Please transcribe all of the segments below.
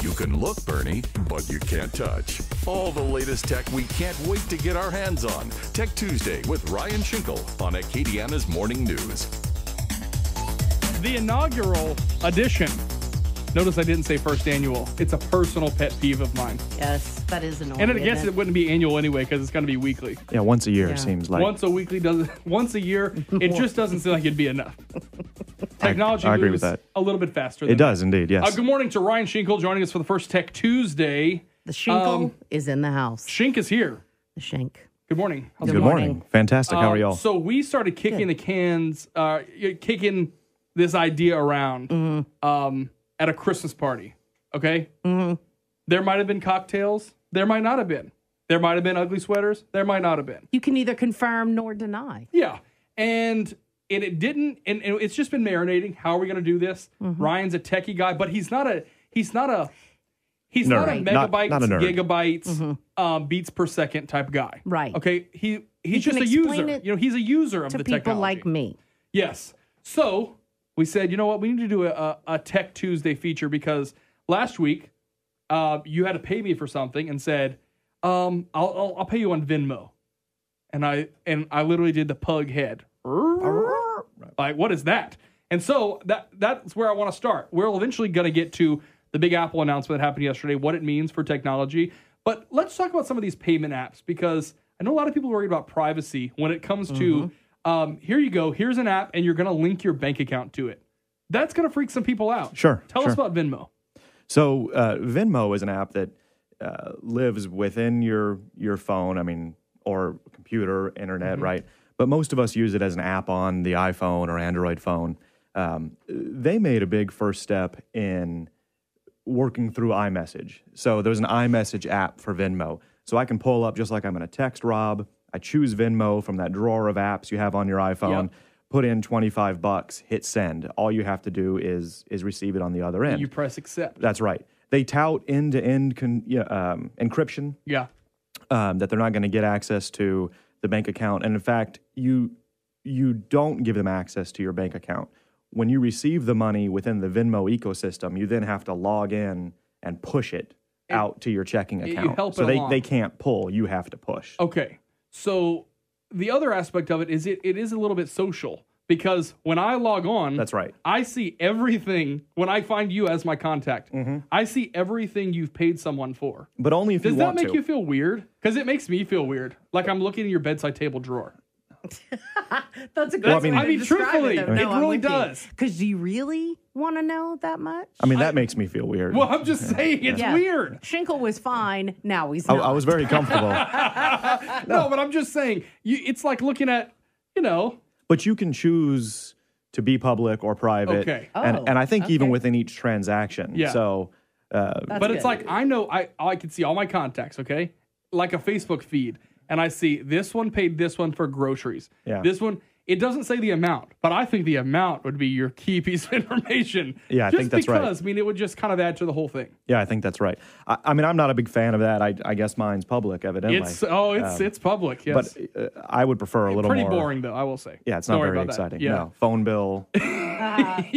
You can look, Bernie, but you can't touch. All the latest tech we can't wait to get our hands on. Tech Tuesday with Ryan Shinkle on Acadiana's Morning News. The inaugural edition. Notice I didn't say first annual. It's a personal pet peeve of mine. Yes, that is annoying. And I guess it wouldn't be annual anyway because it's going to be weekly. Yeah, once a year seems like. Once a year, it just doesn't seem like it'd be enough. Technology I agree moves with that. a little bit faster than It does indeed, yes. Good morning to Ryan Shinkle joining us for the first Tech Tuesday. The Shinkle is in the house. Shink is here. The Shink. Good morning. How's it Good going? morning. Fantastic. How are y'all? So we started kicking the cans, kicking this idea around at a Christmas party. Okay? Mm-hmm. There might have been cocktails. There might not have been. There might have been ugly sweaters. There might not have been. You can neither confirm nor deny. Yeah. And it didn't, and it's just been marinating. How are we going to do this? Mm-hmm. Ryan's a techie guy, but he's not a megabytes, not a nerd. gigabytes, beats per second type guy. Right. Okay. He's just a user. He's a user of the technology. To people like me. Yes. So we said, you know what? We need to do a Tech Tuesday feature because last week you had to pay me for something and said, I'll pay you on Venmo. And I literally did the pug head. Like, what is that? And so that's where I want to start. We're eventually going to get to the big Apple announcement that happened yesterday, what it means for technology. But let's talk about some of these payment apps because I know a lot of people are worried about privacy when it comes to, here you go, here's an app, and you're going to link your bank account to it. That's going to freak some people out. Sure. Tell us about Venmo. So Venmo is an app that lives within your phone, or computer, internet, right? But most of us use it as an app on the iPhone or Android phone. They made a big first step in working through iMessage. So there's an iMessage app for Venmo. So I can pull up, just like I'm going to text Rob, I choose Venmo from that drawer of apps you have on your iPhone, put in $25, hit send. All you have to do is receive it on the other end. You press accept. That's right. They tout end-to-end encryption. Yeah. That they're not going to get access to the bank account. And in fact, you don't give them access to your bank account. When you receive the money within the Venmo ecosystem, you then have to log in and push it out to your checking account. You help so it along. they can't pull. You have to push. Okay. So the other aspect of it is it is a little bit social because when I log on, That's right. I see everything. When I find you as my contact, I see everything you've paid someone for. But only if you want to. Does that make you feel weird? Because it makes me feel weird. Like I'm looking at your bedside table drawer. That's a good way to describe truthfully, it, though. it really does. Because do you really want to know that much? That makes me feel weird. Well, I'm just saying it's weird. Shinkle was fine. Now he's not. I was very comfortable. No, but I'm just saying, it's like looking at, But you can choose to be public or private. Okay. And I think even within each transaction. Yeah. So, but it's like, I know I can see all my contacts, okay? Like a Facebook feed. And I see this one paid this one for groceries. Yeah. This one, it doesn't say the amount, but I think the amount would be your key piece of information. Yeah, I think that's right. Just because, it would just kind of add to the whole thing. Yeah, I think that's right. I'm not a big fan of that. I guess mine's public, evidently. It's public, yes. But I would prefer a little Pretty more. boring, though, I will say. Yeah, it's not very exciting. No. Phone bill,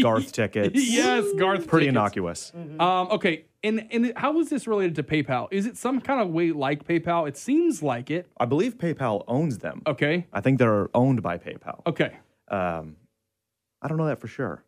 Garth tickets. Yes, Garth Pretty tickets. innocuous. Okay, and how is this related to PayPal? Is it some kind of way like PayPal? It seems like it. I believe PayPal owns them. Okay. I think they're owned by PayPal. Okay. I don't know that for sure.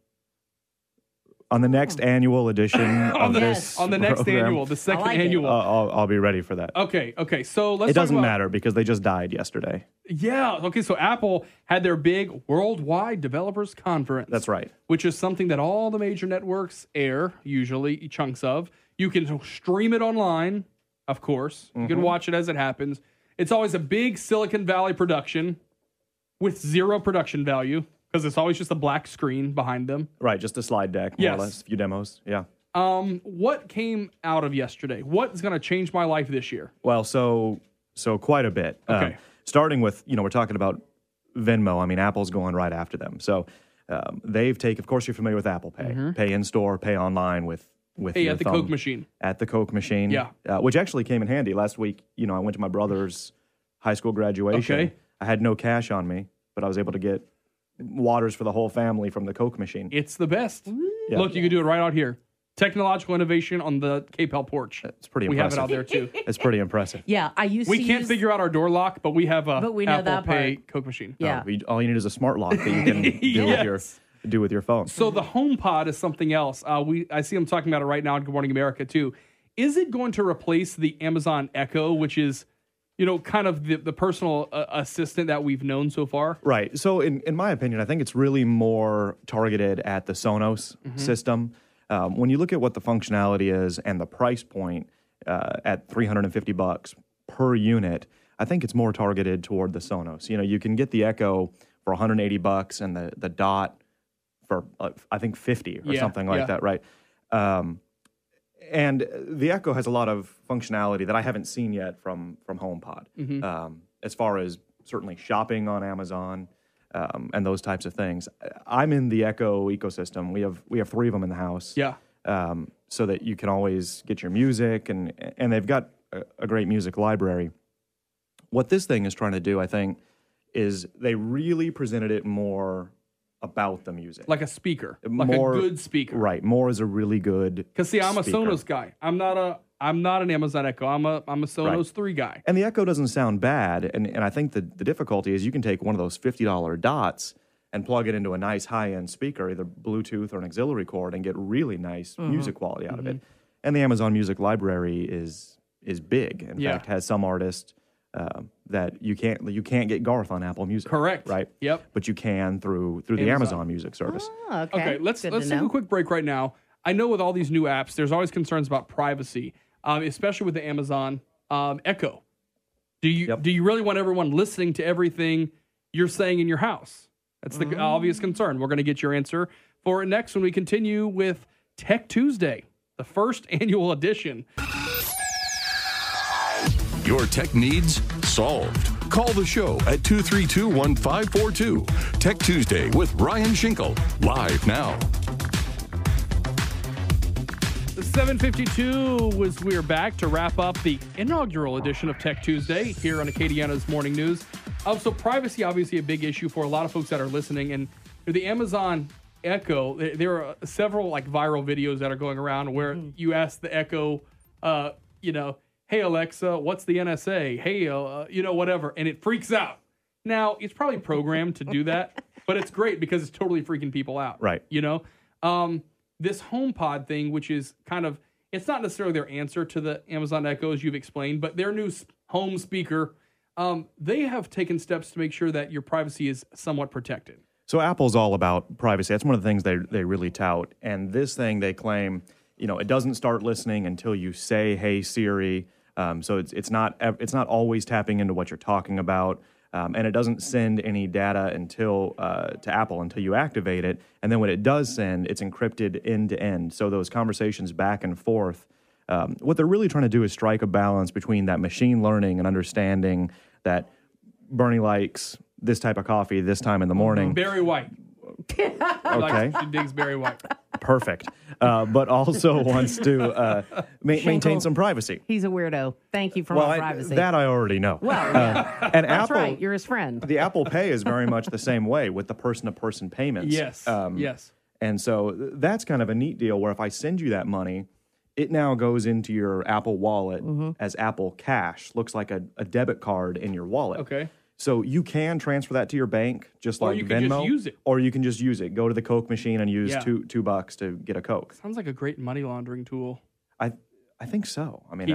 On the next annual edition of this on the next program, annual, the second annual. I'll be ready for that. Okay. So let's. It doesn't matter because they just died yesterday. Yeah. Okay. So Apple had their big worldwide developers conference. That's right. Which is something that all the major networks air, usually chunks of. You can stream it online, of course. You can watch it as it happens. It's always a big Silicon Valley production with zero production value because it's always just a black screen behind them. Right, just a slide deck, more or less, a few demos, yeah. What came out of yesterday? What is going to change my life this year? Well, so quite a bit. Okay. Starting with, we're talking about Venmo. Apple's going right after them. So they've taken, of course, you're familiar with Apple Pay. Pay in store, pay online with Hey, your at the thumb. Coke machine. At the Coke machine. Yeah. Which actually came in handy. Last week, I went to my brother's high school graduation. Okay. I had no cash on me, but I was able to get waters for the whole family from the Coke machine. It's the best. Yeah. Look, you can do it right out here. technological innovation on the KPEL porch. It's pretty We impressive. have it out there too. It's pretty impressive. Yeah, I used We to can't use, figure out our door lock, but we have a But we know Apple that Pay part. Coke machine. Yeah. All you need is a smart lock that you can do with your phone. So the HomePod is something else. I see them talking about it right now on Good Morning America too. Is it going to replace the Amazon Echo, which is, kind of the personal assistant that we've known so far? Right. So in my opinion, I think it's really more targeted at the Sonos system. When you look at what the functionality is and the price point at $350 per unit, I think it's more targeted toward the Sonos. You can get the Echo for $180 and the Dot for I think 50 or something like that, right? And the Echo has a lot of functionality that I haven't seen yet from HomePod, as far as certainly shopping on Amazon and those types of things. I'm in the Echo ecosystem. We have 3 of them in the house, so that you can always get your music, and they've got a great music library. What this thing is trying to do, I think, is they really presented it more about the music. Like a speaker. A good speaker. Right. More as a really good Because see, I'm speaker. a Sonos guy. I'm not an Amazon Echo. I'm a Sonos 3 guy. And the Echo doesn't sound bad. And I think the difficulty is you can take one of those $50 Dots and plug it into a nice high-end speaker, either Bluetooth or an auxiliary cord, and get really nice music quality out of it. And the Amazon Music Library is big. In fact, has some artists that you can't get Garth on Apple Music. Correct. Right? Yep. But you can through the Amazon Music service. Oh, Okay, let's take a quick break right now. I know with all these new apps, there's always concerns about privacy, especially with the Amazon Echo. Do you really want everyone listening to everything you're saying in your house? That's the obvious concern. We're going to get your answer for it next when we continue with Tech Tuesday, the first annual edition. Your tech needs solved. Call the show at 232-1542. Tech Tuesday with Ryan Shinkle. Live now. 7:52 we're back to wrap up the inaugural edition of Tech Tuesday here on Acadiana's Morning News. So privacy, obviously a big issue for a lot of folks that are listening. And the Amazon Echo, there are several viral videos that are going around where you ask the Echo, hey, Alexa, what's the NSA? Hey, whatever. And it freaks out. Now, it's probably programmed to do that, but it's great because it's totally freaking people out. Right. This HomePod thing, which is it's not necessarily their answer to the Amazon Echo, as you've explained, but their new home speaker, they have taken steps to make sure that your privacy is somewhat protected. So Apple's all about privacy. That's one of the things they really tout. And this thing, they claim, it doesn't start listening until you say, "Hey Siri." So it's not always tapping into what you're talking about, and it doesn't send any data to Apple until you activate it. And then when it does send, it's encrypted end to end. So those conversations back and forth, what they're really trying to do is strike a balance between that machine learning and understanding that Bernie likes this type of coffee this time in the morning. Barry White. Okay. She digs Barry White. Perfect. But also wants to maintain some privacy. He's a weirdo. Thank you for my privacy. That I already know. Well, yeah. And That's Apple, right. You're his friend. The Apple Pay is very much the same way with the person-to-person payments. Yes. Yes. And so that's kind of a neat deal where if I send you that money, it now goes into your Apple wallet as Apple Cash. Looks like a debit card in your wallet. Okay. So you can transfer that to your bank just like Venmo. Or you can just use it. Or you can just use it. Go to the Coke machine and use $2 to get a Coke. Sounds like a great money laundering tool. I think so. I mean,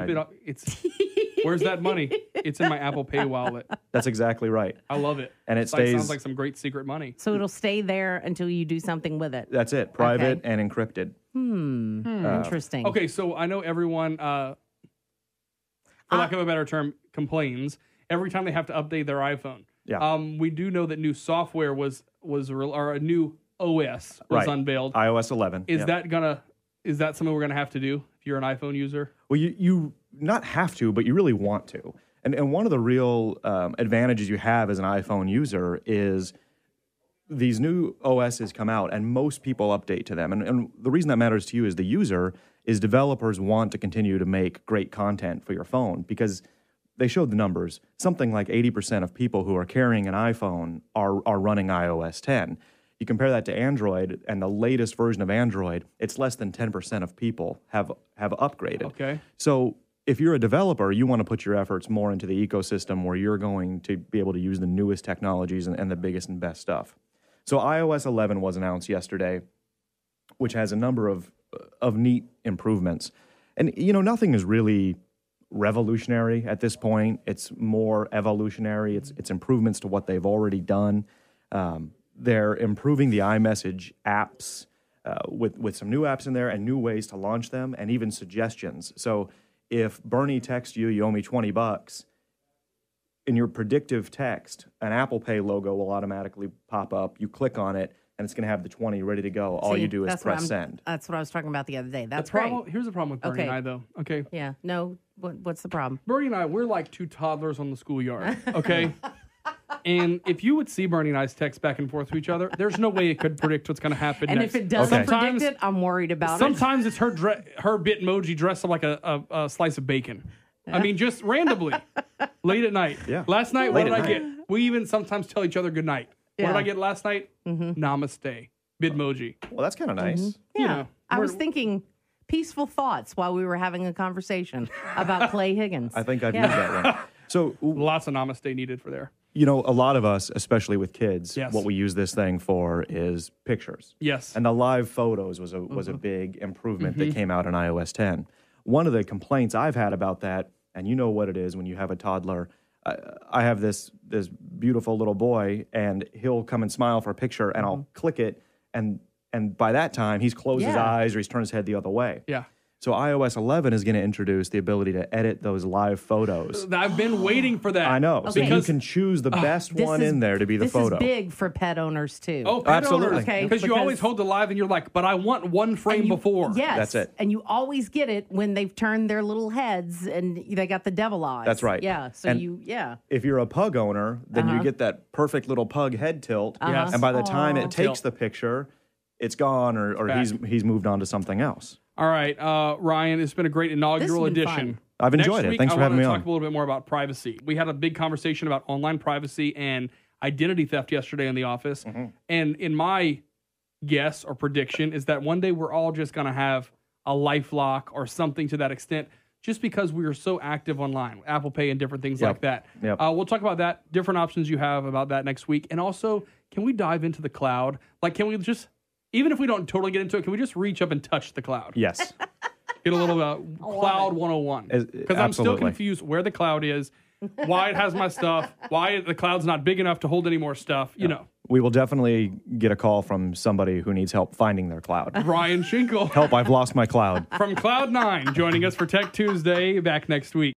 where's that money? It's in my Apple Pay wallet. That's exactly right. I love it. And it stays. Sounds like some great secret money. So it'll stay there until you do something with it. That's it. Private and encrypted. Interesting. Okay, so I know everyone, for lack of a better term, complains every time they have to update their iPhone. Yeah. We do know that new software or a new OS was unveiled. iOS 11. Is that something we're gonna have to do if you're an iPhone user? Well, you not have to, but you really want to. And one of the real advantages you have as an iPhone user is these new OSs come out and most people update to them. And the reason that matters to you as the user is developers want to continue to make great content for your phone because they showed the numbers. Something like 80% of people who are carrying an iPhone are running iOS 10. You compare that to Android, and the latest version of Android, it's less than 10% of people have upgraded. Okay. So if you're a developer, you want to put your efforts more into the ecosystem where you're going to be able to use the newest technologies and the biggest and best stuff. So iOS 11 was announced yesterday, which has a number of neat improvements. And, nothing is really revolutionary at this point. It's more evolutionary. It's improvements to what they've already done. They're improving the iMessage apps with some new apps in there and new ways to launch them and even suggestions. So if Bernie texts you, you owe me $20, in your predictive text, an Apple Pay logo will automatically pop up. You click on it, and it's going to have the 20 ready to go. All you do is press send. That's what I was talking about the other day. That's great. Here's the problem with Bernie and I, though. Okay. Yeah. No. What's the problem? Bernie and I, we're like two toddlers on the schoolyard. Okay. And if you would see Bernie and I's text back and forth to each other, there's no way it could predict what's going to happen and next. if it doesn't predict it, I'm worried about sometimes it's her Bitmoji dressed up like a slice of bacon. I mean, just randomly, late at night. Yeah. Last night, what did I get? We even sometimes tell each other good night. What did I get last night? Namaste. Bitmoji. Well, that's kind of nice. Yeah. I was thinking peaceful thoughts while we were having a conversation about Clay Higgins. I think I've used that one. So lots of namaste needed for there. A lot of us, especially with kids, what we use this thing for is pictures. Yes. And the live photos was a big improvement that came out in iOS 10. One of the complaints I've had about that, and you know what it is when you have a toddler, I have this beautiful little boy, and he'll come and smile for a picture, and I'll click it, and by that time, he's closed his eyes or he's turned his head the other way. Yeah. So iOS 11 is going to introduce the ability to edit those live photos. I've been waiting for that. I know. So you can choose the best one in there to be the photo. This is big for pet owners, too. Oh, pet absolutely. owners. Okay, because you always hold the live and you're like, but I want one frame before. Yes. That's it. And you always get it when they've turned their little heads and they got the devil eyes. That's right. Yeah. So and if you're a pug owner, then you get that perfect little pug head tilt. Yes. And by the time it takes tilt. the picture, it's gone or he's moved on to something else. All right, Ryan, it's been a great inaugural edition. Fun. I've enjoyed it. Thanks for having me on. I want to talk a little bit more about privacy. We had a big conversation about online privacy and identity theft yesterday in the office. And in my guess or prediction is that one day we're all just going to have a LifeLock or something to that extent just because we are so active online, Apple Pay and different things like that. Yep. We'll talk about that, different options you have about that next week. And also, can we dive into the cloud? Like, can we just... Even if we don't totally get into it, can we just reach up and touch the cloud? Yes. Get a little Cloud 101. Because I'm still confused where the cloud is, why it has my stuff, why the cloud's not big enough to hold any more stuff, you know. We will definitely get a call from somebody who needs help finding their cloud. Ryan Shinkle. Help, I've lost my cloud. From Cloud9, joining us for Tech Tuesday, back next week.